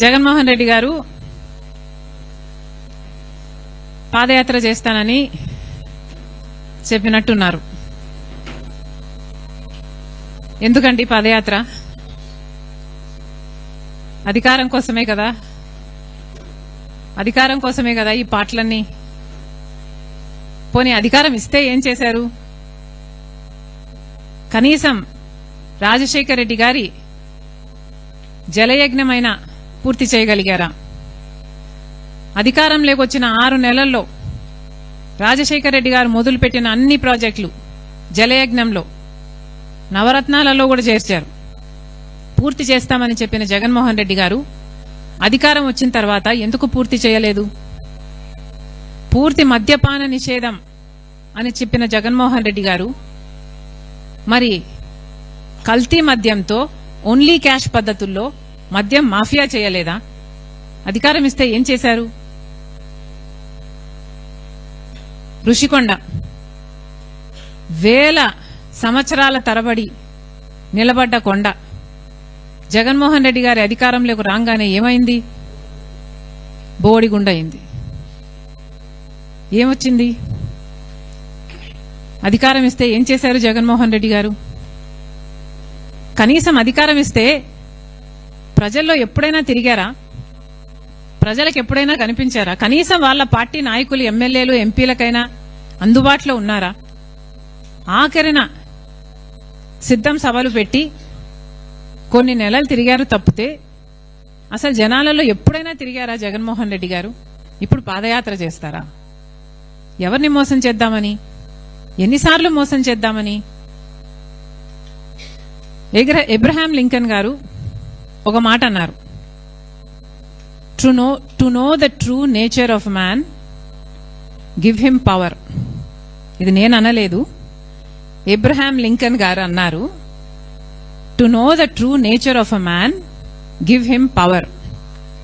జగన్మోహన్ రెడ్డి గారు పాదయాత్ర చేస్తానని చెప్పినట్టున్నారు. ఎందుకండి పాదయాత్ర? అధికారం కోసమే కదా, అధికారం కోసమే కదా ఈ పాటలన్నీ. పోనీ అధికారం ఇస్తే ఏం చేశారు? కనీసం రాజశేఖర రెడ్డి గారి జలయజ్ఞమైనా పూర్తి చేయగలిగారా? అధికారం లేకొచ్చిన 6 నెలల్లో రాజశేఖర రెడ్డి గారు మొదలుపెట్టిన అన్ని ప్రాజెక్టులు జలయజ్ఞంలో నవరత్నాలలో కూడా చేర్చారు. పూర్తి చేస్తామని చెప్పిన జగన్మోహన్ రెడ్డి గారు అధికారం వచ్చిన తర్వాత ఎందుకు పూర్తి చేయలేదు? పూర్తి మద్యపాన నిషేధం అని చెప్పిన జగన్మోహన్ రెడ్డి గారు మరి కల్తీ మద్యంతో ఓన్లీ క్యాష్ పద్ధతుల్లో మద్యం మాఫియా చేయలేదా? అధికారం ఇస్తే ఏం చేశారు? ఋషికొండ వేల సంవత్సరాల తరబడి నిలబడ్డ కొండ జగన్మోహన్ రెడ్డి గారి అధికారంలోకి రాగానే ఏమైంది? బోడిగుండ అయింది. ఏమొచ్చింది? అధికారం ఇస్తే ఏం చేశారు జగన్మోహన్ రెడ్డి గారు? కనీసం అధికారం ఇస్తే ప్రజల్లో ఎప్పుడైనా తిరిగారా? ప్రజలకు ఎప్పుడైనా కనిపించారా? కనీసం వాళ్ళ పార్టీ నాయకులు, ఎమ్మెల్యేలు, ఎంపీలకైనా అందుబాటులో ఉన్నారా? ఆఖరిన సిద్ధం సభలు పెట్టి కొన్ని నెలలు తిరిగారు తప్పితే అసలు జనాలలో ఎప్పుడైనా తిరిగారా జగన్మోహన్ రెడ్డి గారు? ఇప్పుడు పాదయాత్ర చేస్తారా? ఎవరిని మోసం చేద్దామని? ఎన్నిసార్లు మోసం చేద్దామని? అబ్రహాం లింకన్ గారు ఒక మాట అన్నారు, to know the true nature of man give him power. ఇది నేను అనలేదు, అబ్రహాం లింకన్ గారు అన్నారు. To know the true nature of a man give him power.